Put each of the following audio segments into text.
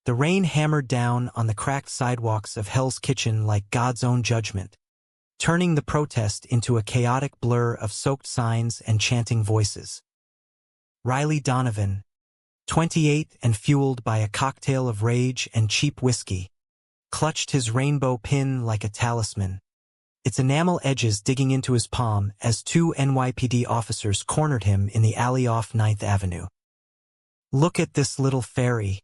The rain hammered down on the cracked sidewalks of Hell's Kitchen like God's own judgment, turning the protest into a chaotic blur of soaked signs and chanting voices. Riley Donovan, 28 and fueled by a cocktail of rage and cheap whiskey, clutched his rainbow pin like a talisman, its enamel edges digging into his palm as two NYPD officers cornered him in the alley off 9th Avenue. "Look at this little fairy.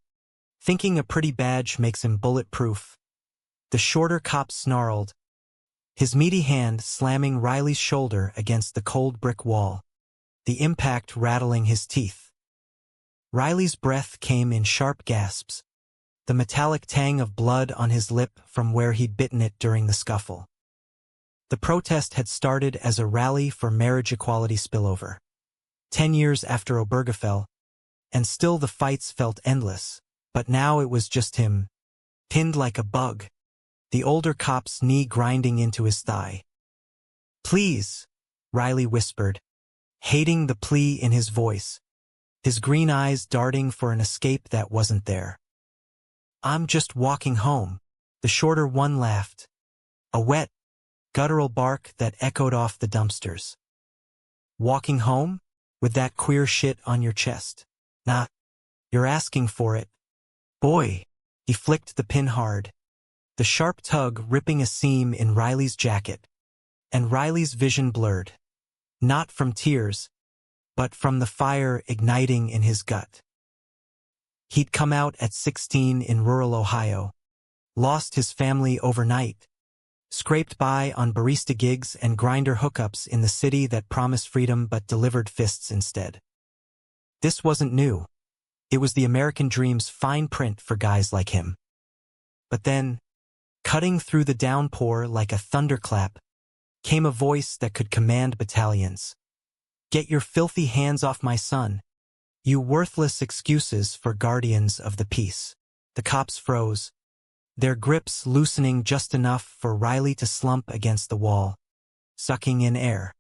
Thinking a pretty badge makes him bulletproof," the shorter cop snarled, his meaty hand slamming Riley's shoulder against the cold brick wall, the impact rattling his teeth. Riley's breath came in sharp gasps, the metallic tang of blood on his lip from where he'd bitten it during the scuffle. The protest had started as a rally for marriage equality spillover. 10 years after Obergefell, and still the fights felt endless, but now it was just him, pinned like a bug, the older cop's knee grinding into his thigh. "Please," Riley whispered, hating the plea in his voice, his green eyes darting for an escape that wasn't there. "I'm just walking home," the shorter one laughed, a wet, guttural bark that echoed off the dumpsters. "Walking home? With that queer shit on your chest? Nah, you're asking for it. Boy," he flicked the pin hard, the sharp tug ripping a seam in Riley's jacket, and Riley's vision blurred, not from tears, but from the fire igniting in his gut. He'd come out at 16 in rural Ohio, lost his family overnight, scraped by on barista gigs and grinder hookups in the city that promised freedom but delivered fists instead. This wasn't new. It was the American dream's fine print for guys like him. But then, cutting through the downpour like a thunderclap, came a voice that could command battalions. "Get your filthy hands off my son, you worthless excuses for guardians of the peace." The cops froze, their grips loosening just enough for Riley to slump against the wall, sucking in air.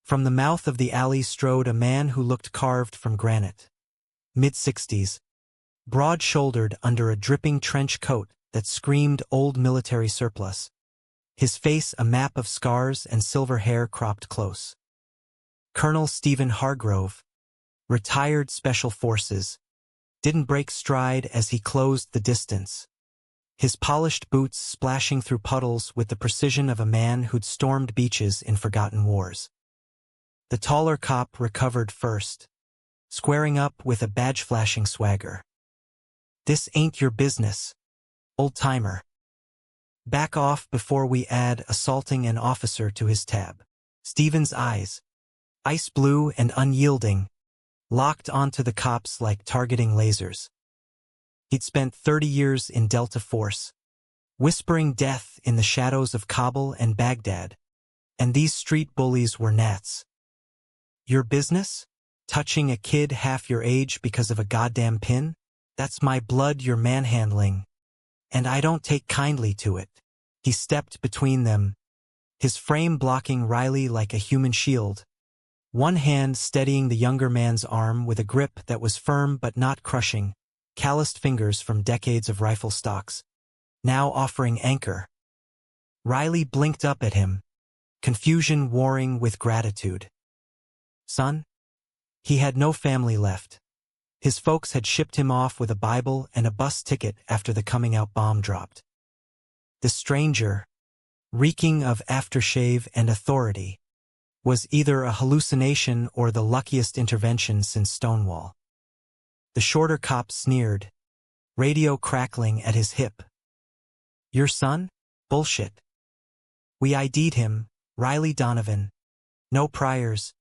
From the mouth of the alley strode a man who looked carved from granite. Mid-60s, broad-shouldered under a dripping trench coat that screamed old military surplus, his face a map of scars and silver hair cropped close. Colonel Stephen Hargrove, retired Special Forces, didn't break stride as he closed the distance, his polished boots splashing through puddles with the precision of a man who'd stormed beaches in forgotten wars. The taller cop recovered first, squaring up with a badge-flashing swagger. "This ain't your business, old-timer. Back off before we add assaulting an officer to his tab." Stephen's eyes, ice blue and unyielding, locked onto the cops like targeting lasers. He'd spent 30 years in Delta Force, whispering death in the shadows of Kabul and Baghdad, and these street bullies were gnats. "Your business? Touching a kid half your age because of a goddamn pin? That's my blood you're manhandling, and I don't take kindly to it." He stepped between them, his frame blocking Riley like a human shield, one hand steadying the younger man's arm with a grip that was firm but not crushing, calloused fingers from decades of rifle stocks, now offering anchor. Riley blinked up at him, confusion warring with gratitude. "Son?" He had no family left. His folks had shipped him off with a Bible and a bus ticket after the coming-out bomb dropped. The stranger, reeking of aftershave and authority, was either a hallucination or the luckiest intervention since Stonewall. The shorter cop sneered, radio crackling at his hip. "Your son? Bullshit. We ID'd him, Riley Donovan. No priors.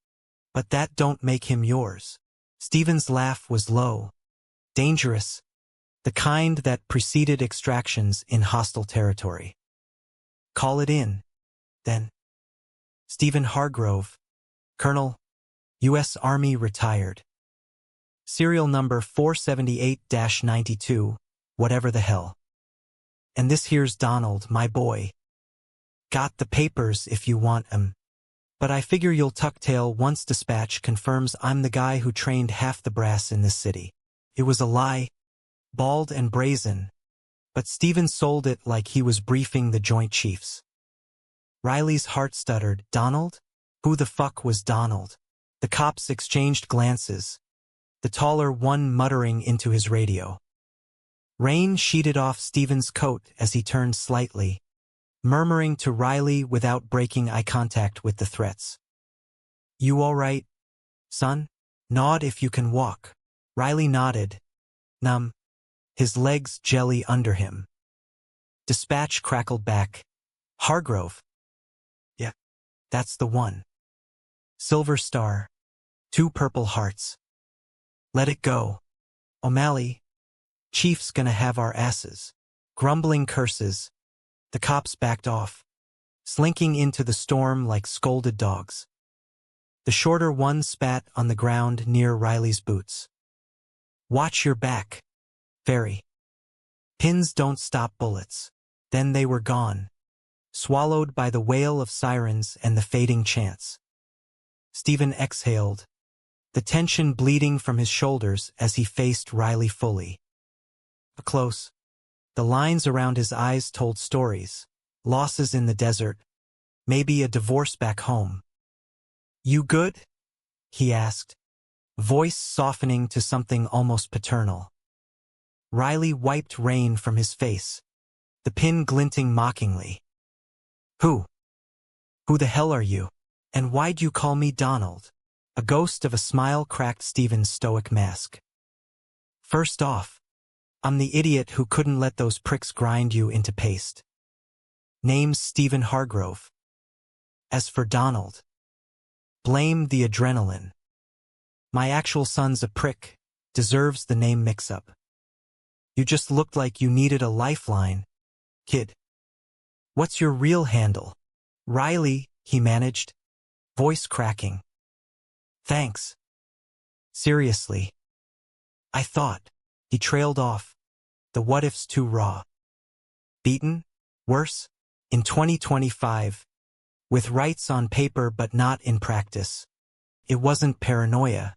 But that don't make him yours." Stephen's laugh was low, dangerous, the kind that preceded extractions in hostile territory. "Call it in, then." Stephen Hargrove, Colonel, U.S. Army retired. Serial number 478-92, whatever the hell. "And this here's Donald, my boy. Got the papers if you want 'em. But I figure you'll tuck-tail once dispatch confirms I'm the guy who trained half the brass in this city." It was a lie, bald and brazen, but Stephen sold it like he was briefing the Joint Chiefs. Riley's heart stuttered. Donald? Who the fuck was Donald? The cops exchanged glances, the taller one muttering into his radio. Rain sheeted off Stephen's coat as he turned slightly, murmuring to Riley without breaking eye contact with the threats. You all right, son? Nod if you can walk. Riley nodded, numb, his legs jelly under him. Dispatch crackled back. Hargrove. Yeah, that's the one. Silver star. 2 purple hearts. Let it go. O'Malley. Chief's gonna have our asses. Grumbling curses. The cops backed off, slinking into the storm like scolded dogs. The shorter one spat on the ground near Riley's boots. Watch your back. Ferry. Pins don't stop bullets. Then they were gone, swallowed by the wail of sirens and the fading chants. Stephen exhaled, the tension bleeding from his shoulders as he faced Riley fully. Close. The lines around his eyes told stories, losses in the desert, maybe a divorce back home. You good? He asked, voice softening to something almost paternal. Riley wiped rain from his face, the pin glinting mockingly. Who? Who the hell are you? And why'd you call me Donald? A ghost of a smile cracked Stephen's stoic mask. First off, I'm the idiot who couldn't let those pricks grind you into paste. Name's Stephen Hargrove. As for Donald, blame the adrenaline. My actual son's a prick, deserves the name mix-up. You just looked like you needed a lifeline, kid. What's your real handle? Riley, he managed, voice cracking. Thanks. Seriously. I thought. He trailed off. The what-ifs too raw. Beaten? Worse? In 2025. With rights on paper but not in practice. It wasn't paranoia.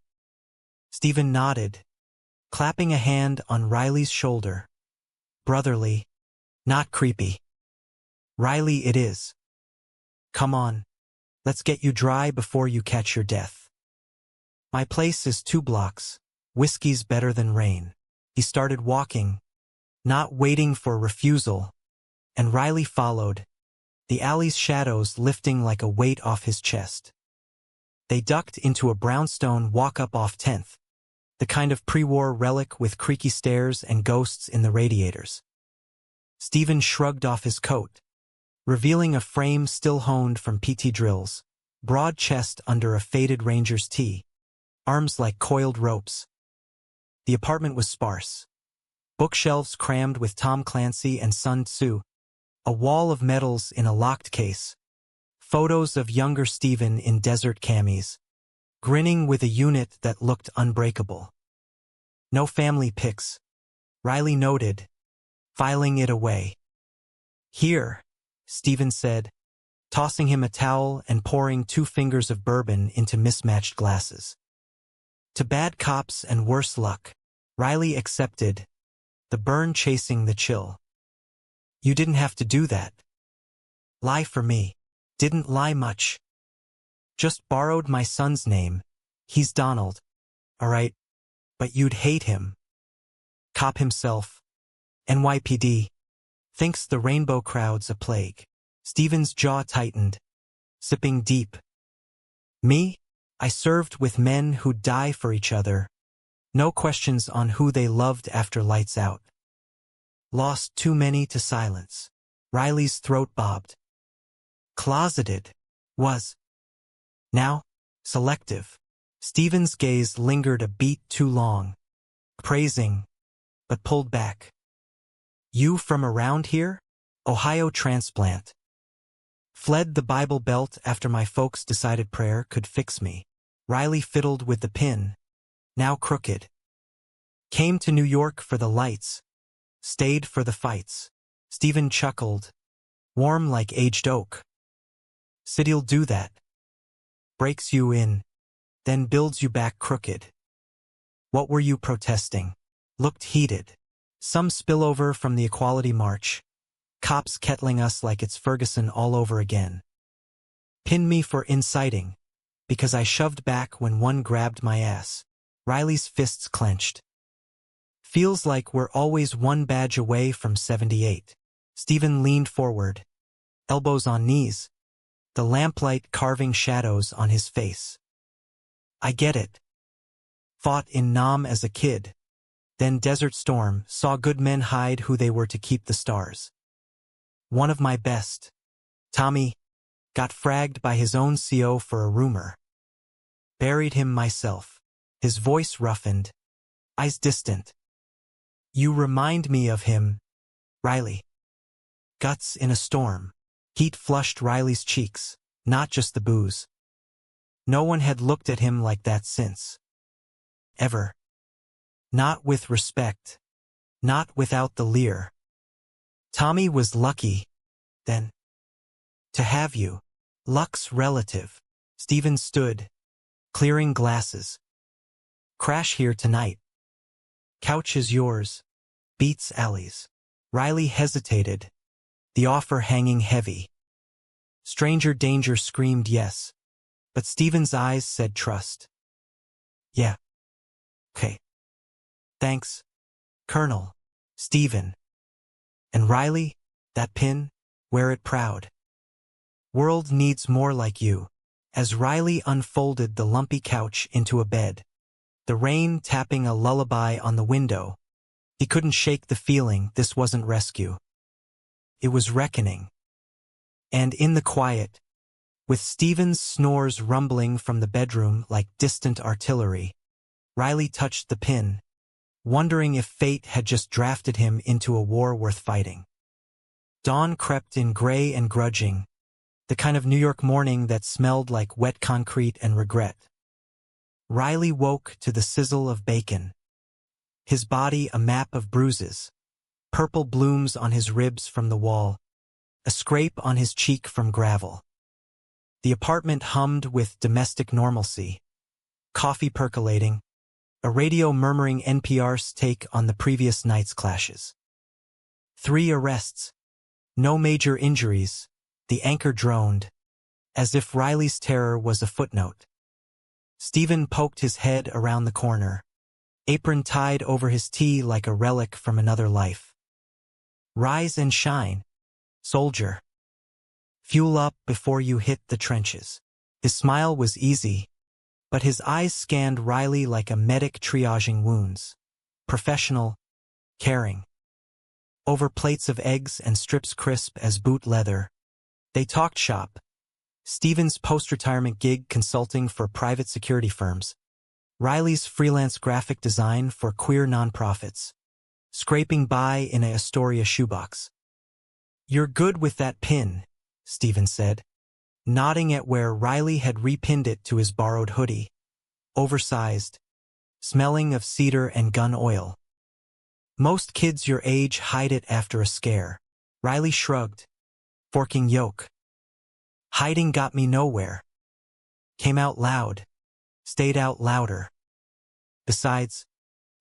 Stephen nodded, clapping a hand on Riley's shoulder. Brotherly. Not creepy. Riley it is. Come on. Let's get you dry before you catch your death. My place is 2 blocks. Whiskey's better than rain. He started walking, not waiting for refusal, and Riley followed, the alley's shadows lifting like a weight off his chest. They ducked into a brownstone walk-up off 10th, the kind of pre-war relic with creaky stairs and ghosts in the radiators. Stephen shrugged off his coat, revealing a frame still honed from PT drills, broad chest under a faded ranger's tee, arms like coiled ropes. The apartment was sparse. Bookshelves crammed with Tom Clancy and Sun Tzu, a wall of medals in a locked case, photos of younger Stephen in desert camis, grinning with a unit that looked unbreakable. No family pics, Riley noted, filing it away. Here, Stephen said, tossing him a towel and pouring 2 fingers of bourbon into mismatched glasses. To bad cops and worse luck, Riley accepted, the burn chasing the chill. You didn't have to do that. Lie for me. Didn't lie much. Just borrowed my son's name. He's Donald. All right. But you'd hate him. Cop himself. NYPD. Thinks the rainbow crowd's a plague. Stephen's jaw tightened, sipping deep. Me? I served with men who'd die for each other. No questions on who they loved after lights out. Lost too many to silence. Riley's throat bobbed. Closeted. Was. Now, selective. Stephen's gaze lingered a beat too long. Praising, but pulled back. You from around here? Ohio transplant. Fled the Bible Belt after my folks decided prayer could fix me. Riley fiddled with the pin, now crooked. Came to New York for the lights, stayed for the fights. Stephen chuckled, warm like aged oak. City'll do that. Breaks you in, then builds you back crooked. What were you protesting? Looked heated. Some spillover from the Equality March. Cops kettling us like it's Ferguson all over again. Pin me for inciting, because I shoved back when one grabbed my ass. Riley's fists clenched. Feels like we're always one badge away from 78. Stephen leaned forward, elbows on knees, the lamplight carving shadows on his face. I get it. Fought in Nam as a kid. Then Desert Storm, saw good men hide who they were to keep the stars. One of my best, Tommy, got fragged by his own CO for a rumor. Buried him myself. His voice roughened, eyes distant. You remind me of him, Riley. Guts in a storm. Heat flushed Riley's cheeks, not just the booze. No one had looked at him like that since. Ever. Not with respect. Not without the leer. Tommy was lucky, then. To have you. Luck's relative. Stephen stood, clearing glasses. Crash here tonight. Couch is yours. Beats Allie's. Riley hesitated, the offer hanging heavy. Stranger danger screamed yes, but Stephen's eyes said trust. Yeah. Okay. Thanks, Colonel. Stephen. And Riley, that pin, wear it proud. World needs more like you. As Riley unfolded the lumpy couch into a bed, the rain tapping a lullaby on the window, he couldn't shake the feeling this wasn't rescue. It was reckoning. And in the quiet, with Stephen's snores rumbling from the bedroom like distant artillery, Riley touched the pin, wondering if fate had just drafted him into a war worth fighting. Dawn crept in gray and grudging, the kind of New York morning that smelled like wet concrete and regret. Riley woke to the sizzle of bacon. His body a map of bruises, purple blooms on his ribs from the wall, a scrape on his cheek from gravel. The apartment hummed with domestic normalcy, coffee percolating, a radio murmuring NPR's take on the previous night's clashes. 3 arrests, no major injuries, the anchor droned, as if Riley's terror was a footnote. Stephen poked his head around the corner, apron tied over his tea like a relic from another life. Rise and shine, soldier. Fuel up before you hit the trenches. His smile was easy, but his eyes scanned Riley like a medic triaging wounds. Professional, caring. Over plates of eggs and strips crisp as boot leather, they talked shop. Stephen's post-retirement gig consulting for private security firms. Riley's freelance graphic design for queer nonprofits. Scraping by in a Astoria shoebox. You're good with that pin, Stephen said, nodding at where Riley had repinned it to his borrowed hoodie. Oversized, smelling of cedar and gun oil. Most kids your age hide it after a scare. Riley shrugged, forking yoke. Hiding got me nowhere. Came out loud, stayed out louder. Besides,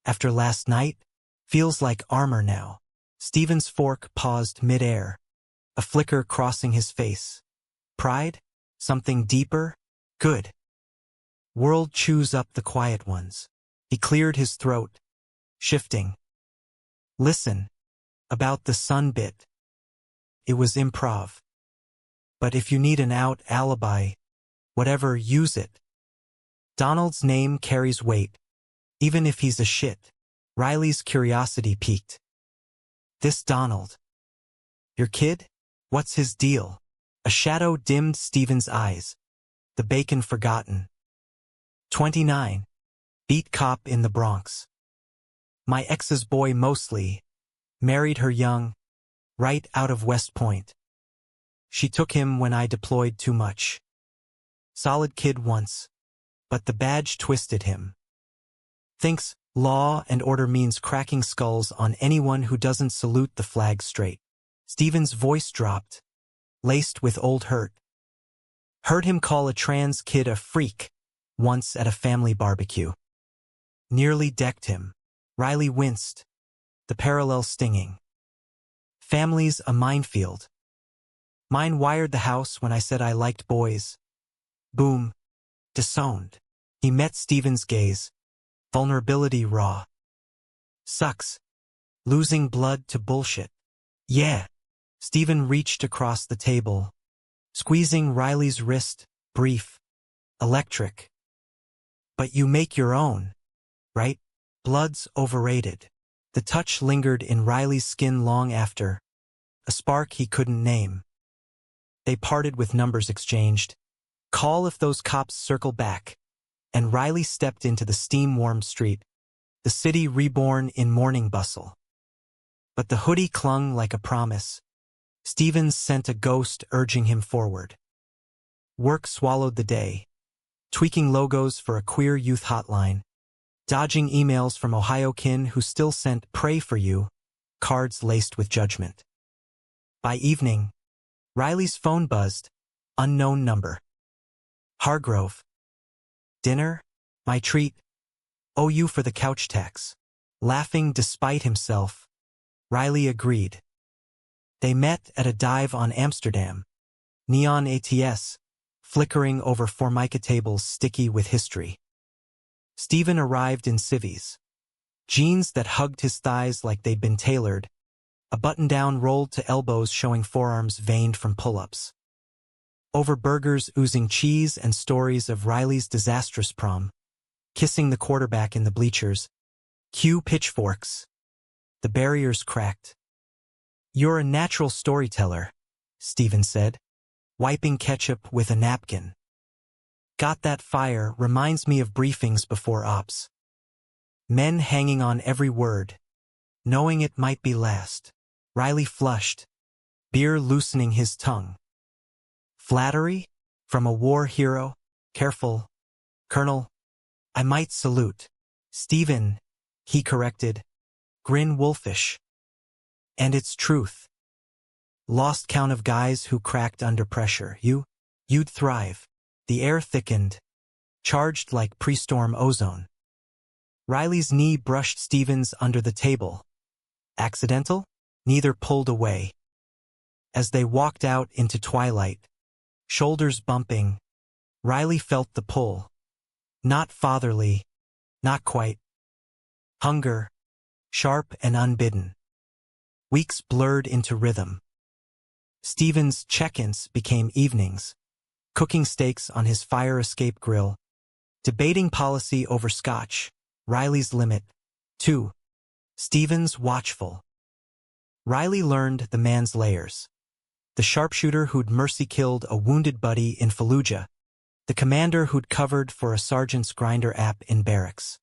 after last night, feels like armor now. Stephen's fork paused mid-air, a flicker crossing his face. Pride? Something deeper? Good. World chews up the quiet ones. He cleared his throat, shifting. Listen, about the sun bit. It was improv. But if you need an out alibi, whatever, use it. Donald's name carries weight, even if he's a shit. Riley's curiosity piqued. This Donald. Your kid? What's his deal? A shadow dimmed Stephen's eyes. The bacon forgotten. 29. Beat cop in the Bronx. My ex's boy mostly. Married her young. Right out of West Point. She took him when I deployed too much. Solid kid once. But the badge twisted him. Thinks law and order means cracking skulls on anyone who doesn't salute the flag straight. Stephen's voice dropped, laced with old hurt. Heard him call a trans kid a freak once at a family barbecue. Nearly decked him. Riley winced, the parallel stinging. Family's a minefield. Mine wired the house when I said I liked boys. Boom. Disowned. He met Steven's gaze. Vulnerability raw. Sucks. Losing blood to bullshit. Yeah. Steven reached across the table, squeezing Riley's wrist, brief. Electric. But you make your own, right? Blood's overrated. The touch lingered in Riley's skin long after, a spark he couldn't name. They parted with numbers exchanged. Call if those cops circle back. And Riley stepped into the steam-warmed street, the city reborn in morning bustle. But the hoodie clung like a promise. Stevens sent a ghost urging him forward. Work swallowed the day, tweaking logos for a queer youth hotline, dodging emails from Ohio kin who still sent "pray for you" cards laced with judgment. By evening, Riley's phone buzzed, unknown number. Hargrove. Dinner? My treat. Owe you for the couch tax. Laughing despite himself, Riley agreed. They met at a dive on Amsterdam. Neon ATS, flickering over Formica tables sticky with history. Steven arrived in civvies. Jeans that hugged his thighs like they'd been tailored, a button-down rolled to elbows showing forearms veined from pull-ups. Over burgers oozing cheese and stories of Riley's disastrous prom, kissing the quarterback in the bleachers. Cue pitchforks. The barriers cracked. You're a natural storyteller, Steven said, wiping ketchup with a napkin. Got that fire reminds me of briefings before ops. Men hanging on every word, knowing it might be last. Riley flushed, beer loosening his tongue. Flattery? From a war hero? Careful, Colonel. I might salute. Steven, he corrected, grin wolfish. And it's truth. Lost count of guys who cracked under pressure. You'd thrive. The air thickened, charged like pre-storm ozone. Riley's knee brushed Stevens under the table. Accidental? Neither pulled away. As they walked out into twilight, shoulders bumping, Riley felt the pull. Not fatherly, not quite. Hunger, sharp and unbidden. Weeks blurred into rhythm. Stevens' check-ins became evenings, cooking steaks on his fire escape grill, debating policy over scotch, Riley's limit. 2. Stevens watchful. Riley learned the man's layers. The sharpshooter who'd mercy-killed a wounded buddy in Fallujah, the commander who'd covered for a sergeant's grinder app in barracks.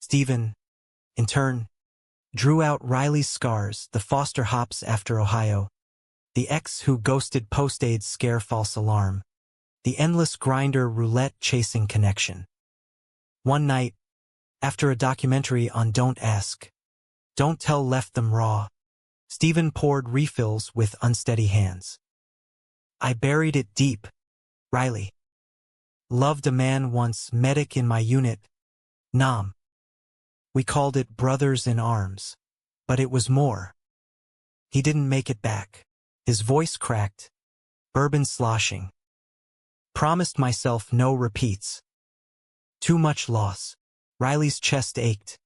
Steven, in turn, drew out Riley's scars, the foster hops after Ohio, the ex who ghosted post-aid scare false alarm, the endless grinder roulette chasing connection. One night, after a documentary on Don't Ask, Don't Tell left them raw, Steven poured refills with unsteady hands. I buried it deep, Riley. Loved a man once, medic in my unit, Nam. We called it brothers in arms, but it was more. He didn't make it back. His voice cracked, bourbon sloshing. Promised myself no repeats. Too much loss. Riley's chest ached,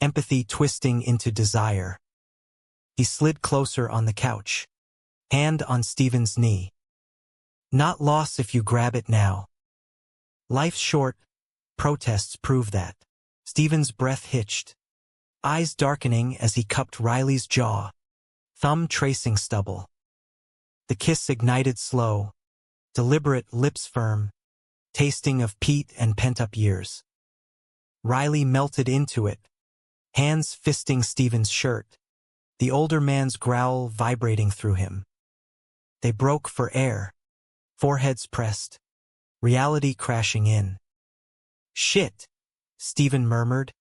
empathy twisting into desire. He slid closer on the couch, hand on Steven's knee. Not loss if you grab it now. Life's short, protests prove that. Steven's breath hitched, eyes darkening as he cupped Riley's jaw, thumb tracing stubble. The kiss ignited slow, deliberate, lips firm, tasting of peat and pent-up years. Riley melted into it, hands fisting Steven's shirt, the older man's growl vibrating through him. They broke for air, foreheads pressed, reality crashing in. Shit, Steven murmured,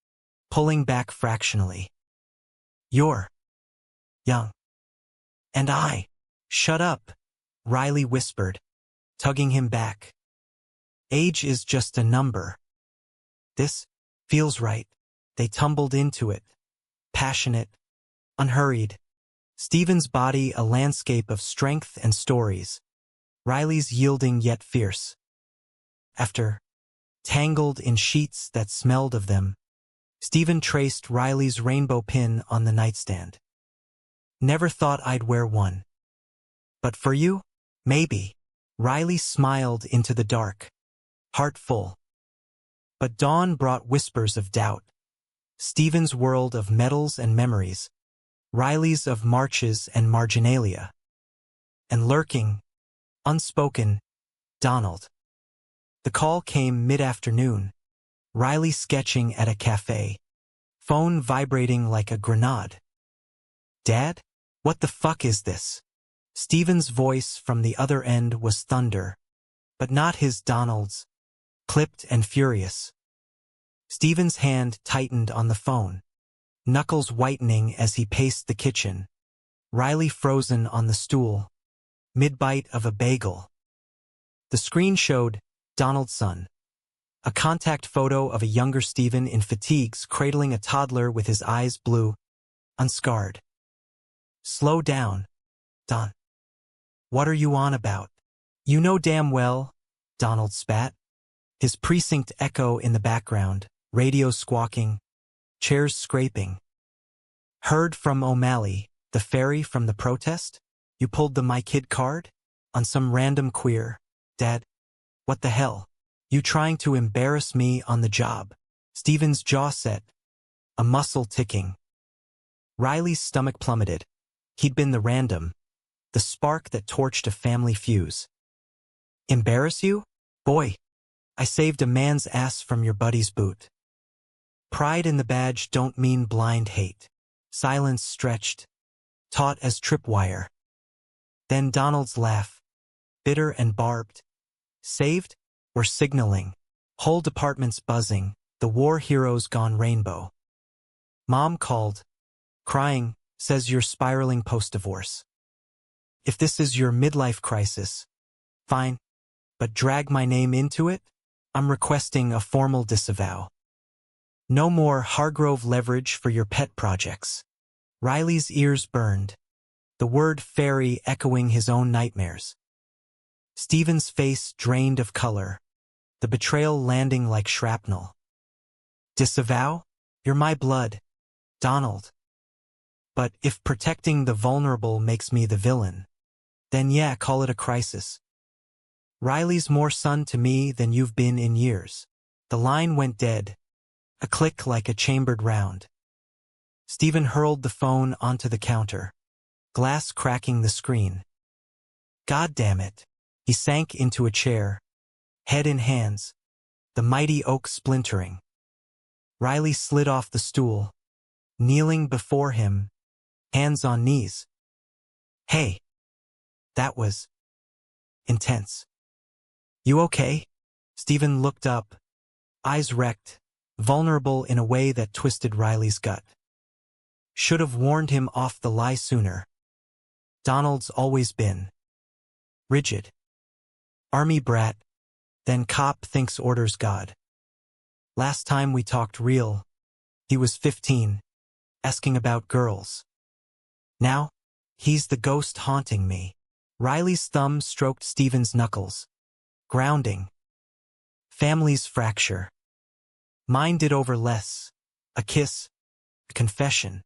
pulling back fractionally. You're young. And I. Shut up, Riley whispered, tugging him back. Age is just a number. This feels right. They tumbled into it, passionate, Unhurried. Stephen's body a landscape of strength and stories. Riley's yielding yet fierce. After, tangled in sheets that smelled of them, Stephen traced Riley's rainbow pin on the nightstand. Never thought I'd wear one. But for you? Maybe. Riley smiled into the dark, heart full. But dawn brought whispers of doubt. Stephen's world of medals and memories, Riley's of marches and marginalia. And lurking, unspoken, Donald. The call came mid-afternoon, Riley sketching at a cafe, phone vibrating like a grenade. Dad? What the fuck is this? Stephen's voice from the other end was thunder, but not his Donald's, clipped and furious. Stephen's hand tightened on the phone, knuckles whitening as he paced the kitchen, Riley frozen on the stool, mid-bite of a bagel. The screen showed Donald's son, a contact photo of a younger Stephen in fatigues cradling a toddler with his eyes blue, unscarred. Slow down, Don. What are you on about? You know damn well, Donald spat, his precinct echo in the background, radio squawking, chairs scraping. Heard from O'Malley, the fairy from the protest? You pulled the my kid card? On some random queer. Dad? What the hell? You trying to embarrass me on the job? Stephen's jaw set, a muscle ticking. Riley's stomach plummeted. He'd been the random, the spark that torched a family fuse. Embarrass you? Boy, I saved a man's ass from your buddy's boot. Pride in the badge don't mean blind hate. Silence stretched, taut as tripwire. Then Donald's laugh, bitter and barbed. Saved? We're signaling. Whole department's buzzing, the war heroes gone rainbow. Mom called, crying, says you're spiraling post-divorce. If this is your midlife crisis, fine, but drag my name into it? I'm requesting a formal disavow. No more Hargrove leverage for your pet projects. Riley's ears burned, the word fairy echoing his own nightmares. Stephen's face drained of color, the betrayal landing like shrapnel. Disavow? You're my blood, Donald. But if protecting the vulnerable makes me the villain, then yeah, call it a crisis. Riley's more son to me than you've been in years. The line went dead, a click like a chambered round. Stephen hurled the phone onto the counter, glass cracking the screen. God damn it. He sank into a chair, head in hands, the mighty oak splintering. Riley slid off the stool, kneeling before him, hands on knees. Hey. That was intense. You okay? Stephen looked up, eyes wrecked, vulnerable in a way that twisted Riley's gut. Should have warned him off the lie sooner. Donald's always been rigid. Army brat, then cop thinks orders God. Last time we talked real, he was 15, asking about girls. Now, he's the ghost haunting me. Riley's thumb stroked Stephen's knuckles. Grounding. Families fracture. Mine did over less. A kiss. A confession.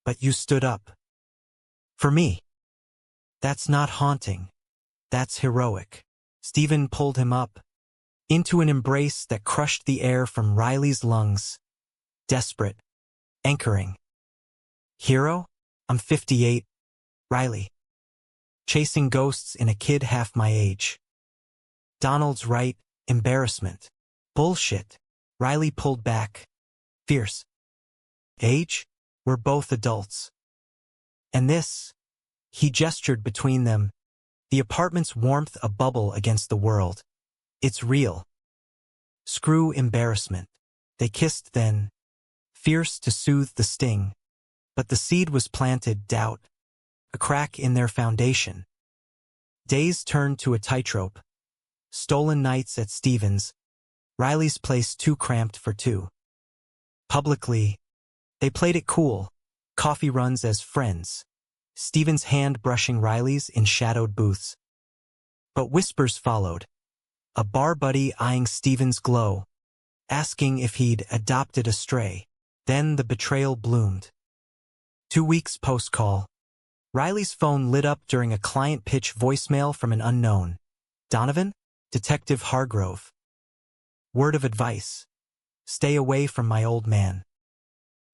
But you stood up. For me. That's not haunting. That's heroic. Stephen pulled him up, into an embrace that crushed the air from Riley's lungs. Desperate. Anchoring. Hero? I'm 58. Riley. Chasing ghosts in a kid half my age. Donald's right, embarrassment. Bullshit. Riley pulled back. Fierce. Age? We're both adults. And this? He gestured between them. The apartment's warmth a bubble against the world. It's real. Screw embarrassment. They kissed then, fierce to soothe the sting. But the seed was planted, doubt. A crack in their foundation. Days turned to a tightrope. Stolen nights at Stephen's. Riley's place too cramped for two. Publicly, they played it cool. Coffee runs as friends. Stephen's hand brushing Riley's in shadowed booths. But whispers followed. A bar buddy eyeing Stephen's glow, asking if he'd adopted a stray. Then the betrayal bloomed. 2 weeks post-call. Riley's phone lit up during a client pitch voicemail from an unknown. Donovan? Detective Hargrove. Word of advice. Stay away from my old man.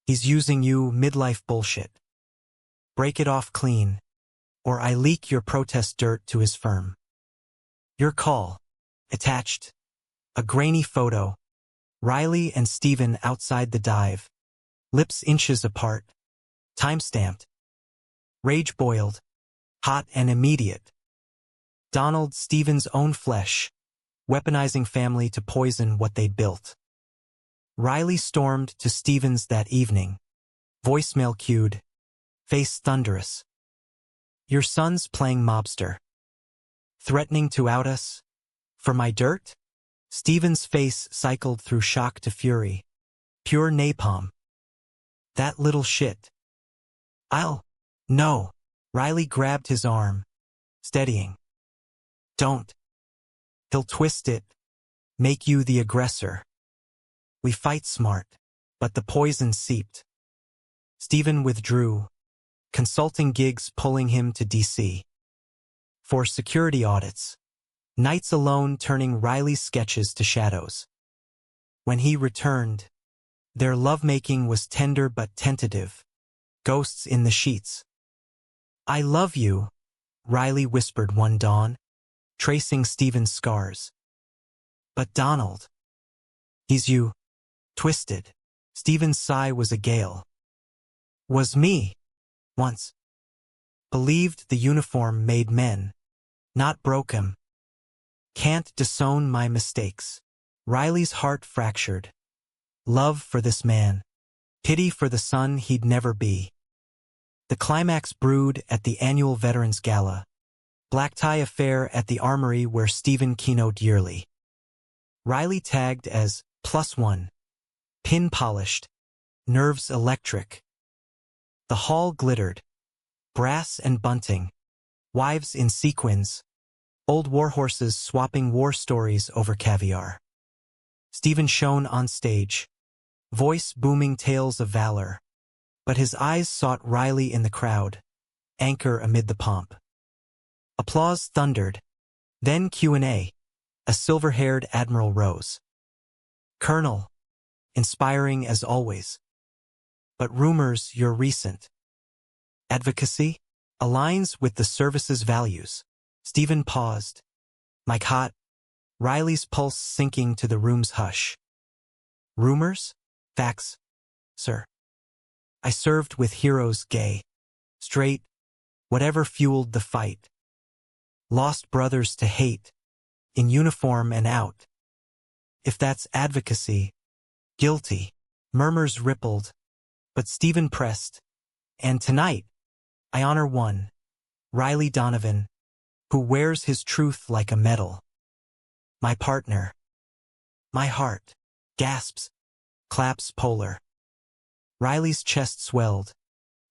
He's using you midlife bullshit. Break it off clean, or I leak your protest dirt to his firm. Your call. Attached. A grainy photo. Riley and Stephen outside the dive. Lips inches apart. Timestamped. Rage boiled. Hot and immediate. Donald, Stephen's own flesh, weaponizing family to poison what they'd built. Riley stormed to Stephen's that evening. Voicemail cued. Face thunderous. Your son's playing mobster. Threatening to out us? For my dirt? Stephen's face cycled through shock to fury. Pure napalm. That little shit. No. Riley grabbed his arm, steadying. Don't. He'll twist it, make you the aggressor. We fight smart, but the poison seeped. Stephen withdrew, consulting gigs pulling him to D.C. for security audits, nights alone turning Riley's sketches to shadows. When he returned, their lovemaking was tender but tentative, ghosts in the sheets. I love you, Riley whispered one dawn, tracing Stephen's scars. But Donald. He's you. Twisted. Stephen's sigh was a gale. Was me. Once. Believed the uniform made men. Not broke 'em. Can't disown my mistakes. Riley's heart fractured. Love for this man. Pity for the son he'd never be. The climax brewed at the annual Veterans Gala. Black tie affair at the Armory where Stephen keynote yearly. Riley tagged as +1. Pin polished. Nerves electric. The hall glittered. Brass and bunting. Wives in sequins. Old warhorses swapping war stories over caviar. Stephen shone on stage. Voice booming tales of valor. But his eyes sought Riley in the crowd. Anchor amid the pomp. Applause thundered. Then Q&A. A silver-haired admiral rose. Colonel. Inspiring as always. But rumors you're recent. Advocacy? Aligns with the service's values. Stephen paused. Mic hot. Riley's pulse sinking to the room's hush. Rumors? Facts, sir. I served with heroes gay, straight, whatever fueled the fight. Lost brothers to hate, in uniform and out. If that's advocacy, guilty. Murmurs rippled, but Stephen pressed. And tonight, I honor one, Riley Donovan, who wears his truth like a medal. My partner. My heart. Gasps. Claps polar. Riley's chest swelled,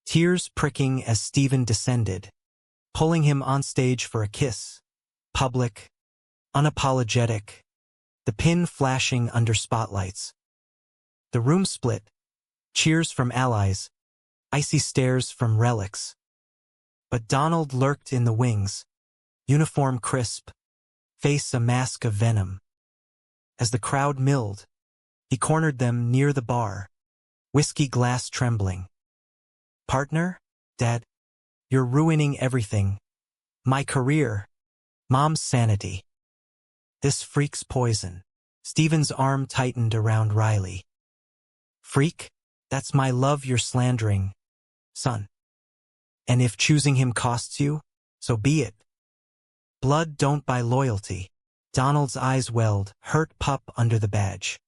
tears pricking as Stephen descended, pulling him on stage for a kiss. Public, unapologetic, the pin flashing under spotlights. The room split, cheers from allies, icy stares from relics. But Donald lurked in the wings, uniform crisp, face a mask of venom. As the crowd milled, he cornered them near the bar. Whiskey glass trembling. Partner? Dad? You're ruining everything. My career. Mom's sanity. This freak's poison. Stephen's arm tightened around Riley. Freak? That's my love you're slandering, son. And if choosing him costs you, so be it. Blood don't buy loyalty. Donald's eyes welled, hurt pup under the badge.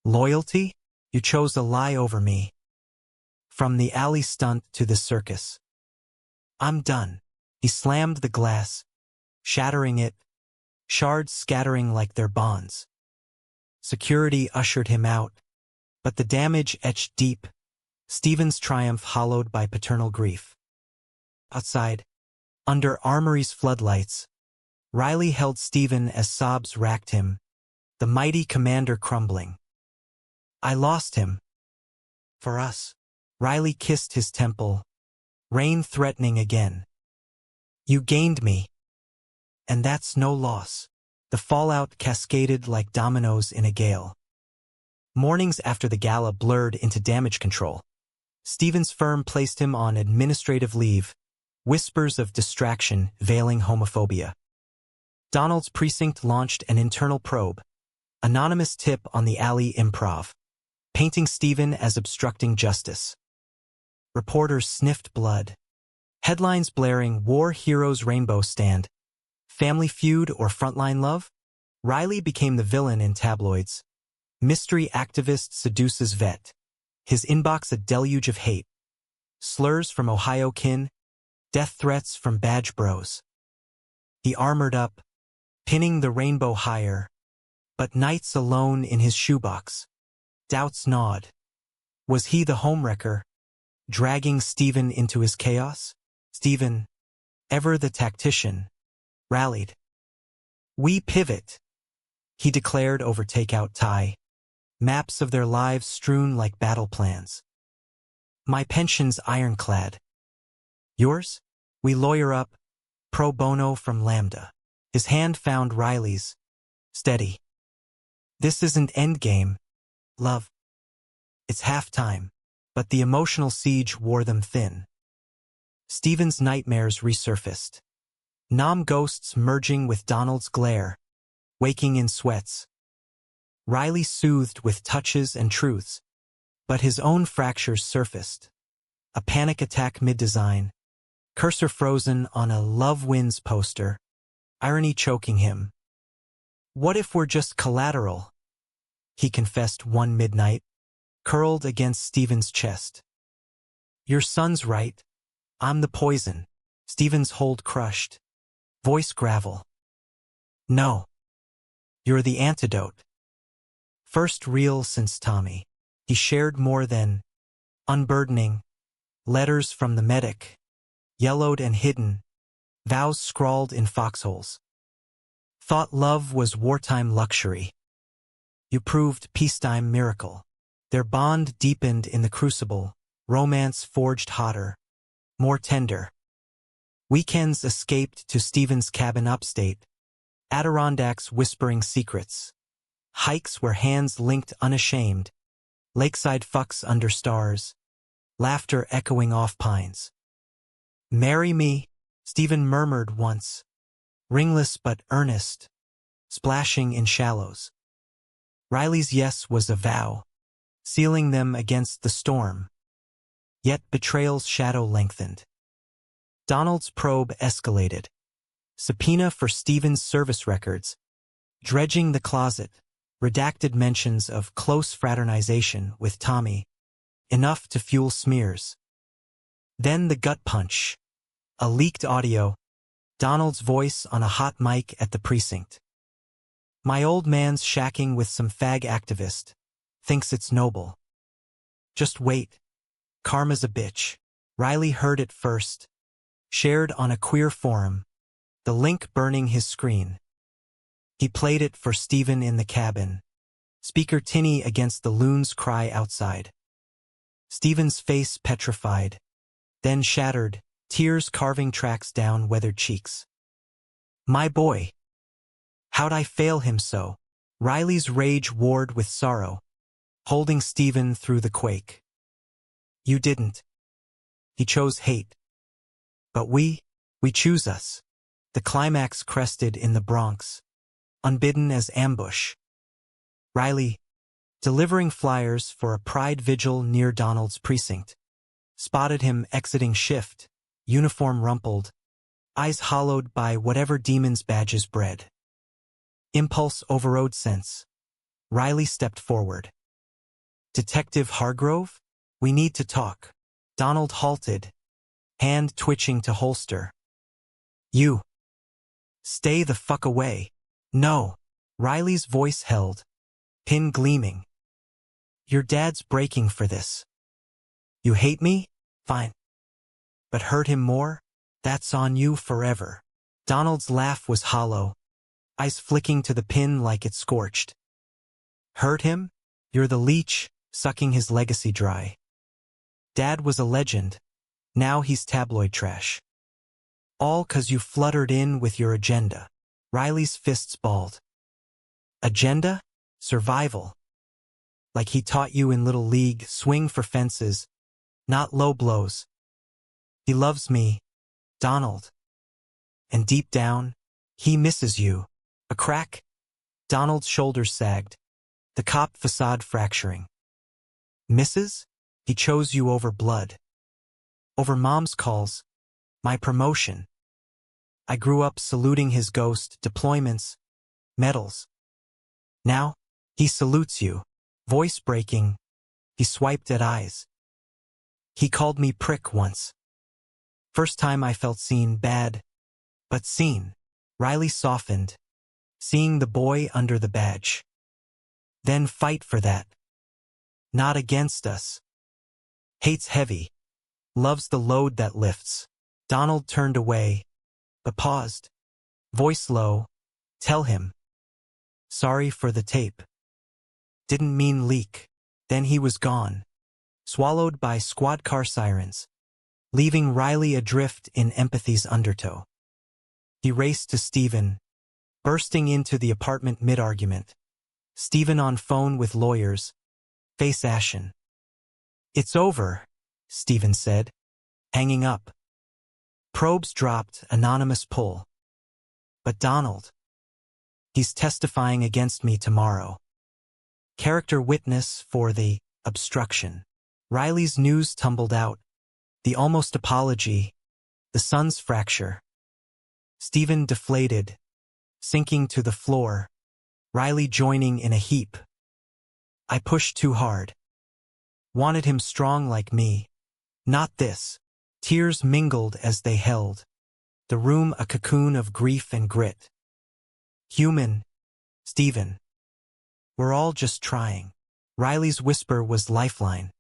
Loyalty? You chose a lie over me. From the alley stunt to the circus. I'm done. He slammed the glass, shattering it, shards scattering like their bonds. Security ushered him out, but the damage etched deep, Stephen's triumph hollowed by paternal grief. Outside, under Armory's floodlights, Riley held Stephen as sobs racked him, the mighty commander crumbling. I lost him. For us. Riley kissed his temple, rain threatening again. You gained me. And that's no loss. The fallout cascaded like dominoes in a gale. Mornings after the gala blurred into damage control. Stephen's firm placed him on administrative leave, whispers of distraction veiling homophobia. Donald's precinct launched an internal probe, anonymous tip on the alley improv, painting Stephen as obstructing justice. Reporters sniffed blood. Headlines blaring War Heroes Rainbow Stand, Family Feud or Frontline Love? Riley became the villain in tabloids. Mystery activist seduces vet. His inbox a deluge of hate. Slurs from Ohio kin, death threats from badge bros. He armored up, pinning the rainbow higher, but nights alone in his shoebox. Doubts gnawed. Was he the homewrecker, dragging Stephen into his chaos? Stephen, ever the tactician, rallied. We pivot, he declared over takeout tie, maps of their lives strewn like battle plans. My pension's ironclad. Yours? We lawyer up, pro bono from Lambda. His hand found Riley's. Steady. This isn't endgame, love. It's halftime, but the emotional siege wore them thin. Stephen's nightmares resurfaced. Nom ghosts merging with Donald's glare, waking in sweats. Riley soothed with touches and truths, but his own fractures surfaced. A panic attack mid-design, cursor frozen on a Love Wins poster, irony choking him. What if we're just collateral? He confessed one midnight, curled against Stephen's chest. Your son's right. I'm the poison. Stephen's hold crushed. Voice gravel. No. You're the antidote. First real since Tommy. He shared more than unburdening. Letters from the medic. Yellowed and hidden. Vows scrawled in foxholes. Thought love was wartime luxury. You proved peacetime miracle. Their bond deepened in the crucible. Romance forged hotter. More tender. Weekends escaped to Stephen's cabin upstate. Adirondacks whispering secrets. Hikes where hands linked unashamed. Lakeside fucks under stars. Laughter echoing off pines. Marry me, Stephen murmured once. Ringless but earnest. Splashing in shallows. Riley's yes was a vow, sealing them against the storm. Yet betrayal's shadow lengthened. Donald's probe escalated. Subpoena for Stephen's service records. Dredging the closet. Redacted mentions of close fraternization with Tommy. Enough to fuel smears. Then the gut punch. A leaked audio. Donald's voice on a hot mic at the precinct. My old man's shacking with some fag activist. Thinks it's noble. Just wait. Karma's a bitch. Riley heard it first. Shared on a queer forum. The link burning his screen. He played it for Stephen in the cabin. Speaker tinny against the loon's cry outside. Stephen's face petrified. Then shattered, tears carving tracks down weathered cheeks. My boy. How'd I fail him so? Riley's rage warred with sorrow, holding Stephen through the quake. You didn't. He chose hate. But we choose us. The climax crested in the Bronx, unbidden as ambush. Riley, delivering flyers for a pride vigil near Donald's precinct, spotted him exiting shift, uniform rumpled, eyes hollowed by whatever demon's badges bred. Impulse overrode sense. Riley stepped forward. Detective Hargrove? We need to talk. Donald halted, hand twitching to holster. You. Stay the fuck away. No. Riley's voice held, pin gleaming. Your dad's breaking for this. You hate me? Fine. But hurt him more? That's on you forever. Donald's laugh was hollow, eyes flicking to the pin like it scorched. Hurt him? You're the leech, sucking his legacy dry. Dad was a legend. Now he's tabloid trash. All 'cause you fluttered in with your agenda. Riley's fists balled. Agenda? Survival. Like he taught you in Little League, swing for fences, not low blows. He loves me, Donald. And deep down, he misses you. A crack? Donald's shoulders sagged, the cop facade fracturing. Misses? He chose you over blood. Over mom's calls, my promotion. I grew up saluting his ghost, deployments, medals. Now, he salutes you, voice breaking. He swiped at eyes. He called me prick once. First time I felt seen, bad, but seen. Riley softened, seeing the boy under the badge. Then fight for that. Not against us. Hate's heavy. Loves the load that lifts. Donald turned away, but paused. Voice low. Tell him. Sorry for the tape. Didn't mean leak. Then he was gone, swallowed by squad car sirens, leaving Riley adrift in empathy's undertow. He raced to Stephen, bursting into the apartment mid-argument. Stephen on phone with lawyers, face ashen. It's over, Stephen said, hanging up. Probes dropped, anonymous pull. But Donald. He's testifying against me tomorrow. Character witness for the obstruction. Riley's news tumbled out. The almost apology. The son's fracture. Stephen deflated, sinking to the floor. Riley joining in a heap. I pushed too hard. Wanted him strong like me. Not this. Tears mingled as they held. The room a cocoon of grief and grit. Human, Stephen. We're all just trying. Riley's whisper was lifeline.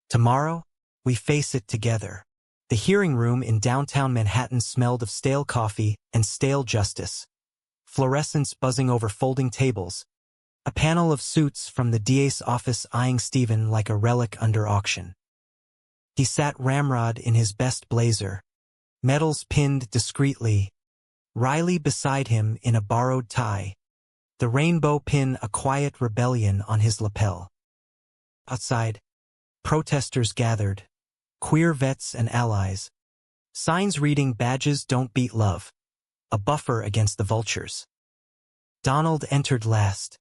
Tomorrow, we face it together. The hearing room in downtown Manhattan smelled of stale coffee and stale justice. Fluorescents buzzing over folding tables. A panel of suits from the DA's office eyeing Stephen like a relic under auction. He sat ramrod in his best blazer, medals pinned discreetly. Riley beside him in a borrowed tie, the rainbow pin a quiet rebellion on his lapel. Outside, protesters gathered, queer vets and allies. Signs reading badges don't beat love, a buffer against the vultures. Donald entered last,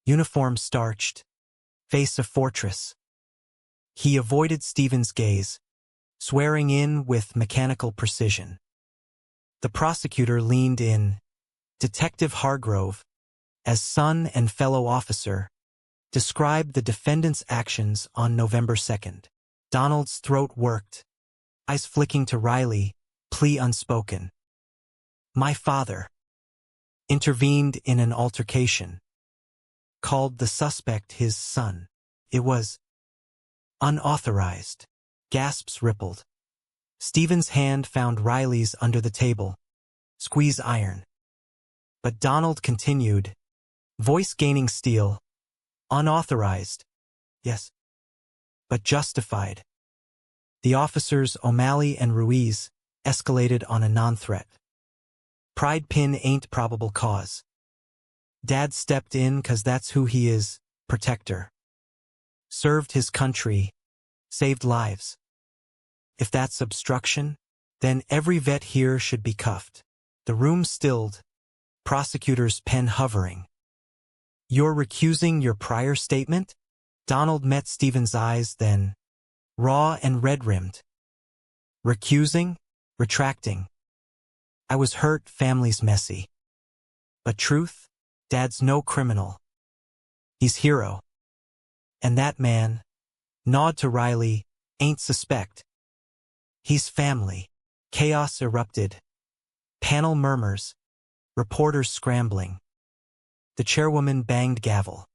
uniform starched, face a fortress. He avoided Stephen's gaze, swearing in with mechanical precision. The prosecutor leaned in. Detective Hargrove, as son and fellow officer, described the defendant's actions on November 2nd. Donald's throat worked, eyes flicking to Riley, plea unspoken. My father intervened in an altercation, called the suspect his son. It was unauthorized. Gasps rippled. Stephen's hand found Riley's under the table. Squeeze iron. But Donald continued, voice gaining steel. Unauthorized. Yes. But justified. The officers O'Malley and Ruiz escalated on a non-threat. Pride pin ain't probable cause. Dad stepped in 'cause that's who he is, protector. Served his country, saved lives. If that's obstruction, then every vet here should be cuffed. The room stilled, prosecutor's pen hovering. You're recusing your prior statement? Donald met Stephen's eyes then, raw and red-rimmed. Recusing? Retracting. I was hurt, family's messy. But truth? Dad's no criminal. He's hero. And that man, nod to Riley, ain't suspect. He's family. Chaos erupted. Panel murmurs. Reporters scrambling. The chairwoman banged gavel.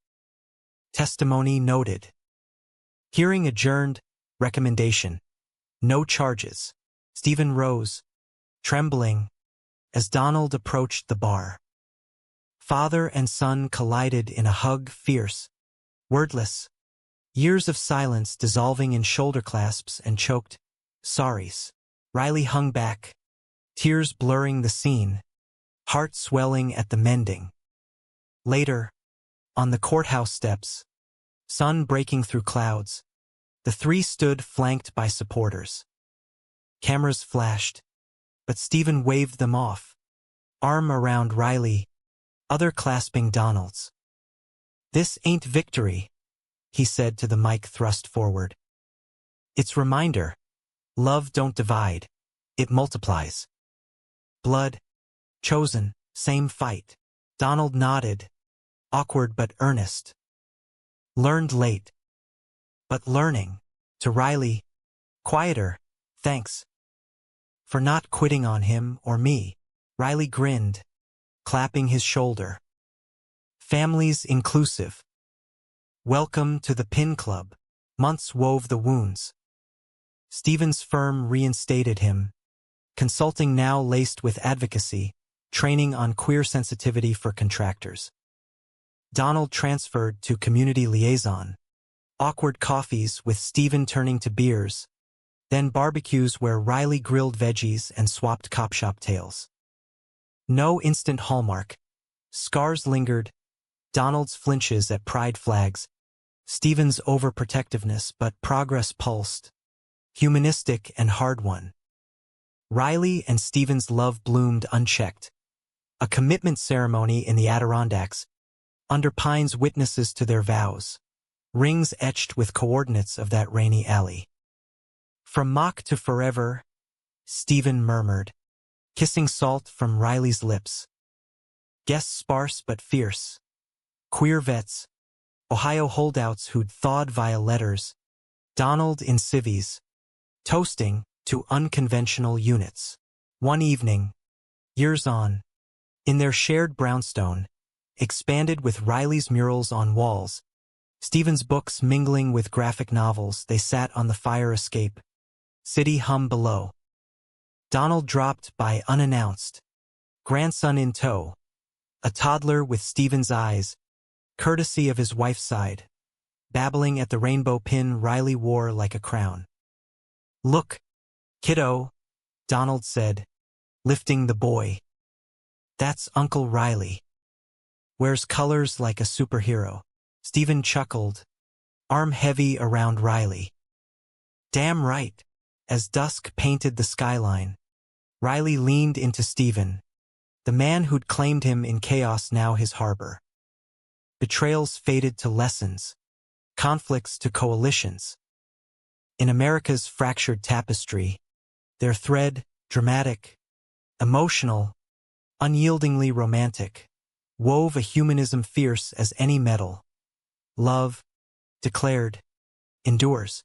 Testimony noted. Hearing adjourned. Recommendation. No charges. Stephen rose, trembling, as Donald approached the bar. Father and son collided in a hug, fierce, wordless. Years of silence dissolving in shoulder clasps and choked sorries. Riley hung back, tears blurring the scene, heart swelling at the mending. Later, on the courthouse steps, sun breaking through clouds, the three stood flanked by supporters. Cameras flashed, but Stephen waved them off, arm around Riley, other clasping Donald's. "This ain't victory," he said to the mic thrust forward. "It's reminder. Love don't divide. It multiplies. Blood, chosen, same fight." Donald nodded, awkward but earnest. "Learned late. But learning." To Riley, "Quieter, thanks. For not quitting on him or me." Riley grinned, clapping his shoulder. "Families inclusive. Welcome to the Pin Club." Months wove the wounds. Stephen's firm reinstated him, consulting now laced with advocacy, training on queer sensitivity for contractors. Donald transferred to community liaison. Awkward coffees with Stephen turning to beers, then barbecues where Riley grilled veggies and swapped cop shop tales. No instant hallmark. Scars lingered, Donald's flinches at pride flags, Stephen's overprotectiveness, but progress pulsed. Humanistic and hard-won. Riley and Stephen's love bloomed unchecked. A commitment ceremony in the Adirondacks, under pines witnesses to their vows. Rings etched with coordinates of that rainy alley. "From mock to forever," Stephen murmured, kissing salt from Riley's lips. Guests sparse but fierce. Queer vets, Ohio holdouts who'd thawed via letters, Donald in civvies, toasting to unconventional units. One evening, years on, in their shared brownstone, expanded with Riley's murals on walls, Stephen's books mingling with graphic novels, they sat on the fire escape. City hum below. Donald dropped by unannounced. Grandson in tow. A toddler with Stephen's eyes, courtesy of his wife's side, babbling at the rainbow pin Riley wore like a crown. "Look, kiddo," Donald said, lifting the boy. "That's Uncle Riley. Wears colors like a superhero." Stephen chuckled, arm heavy around Riley. "Damn right." As dusk painted the skyline, Riley leaned into Stephen, the man who'd claimed him in chaos, now his harbor. Betrayals faded to lessons, conflicts to coalitions. In America's fractured tapestry, their thread, dramatic, emotional, unyieldingly romantic, wove a humanism fierce as any metal. Love, declared, endures.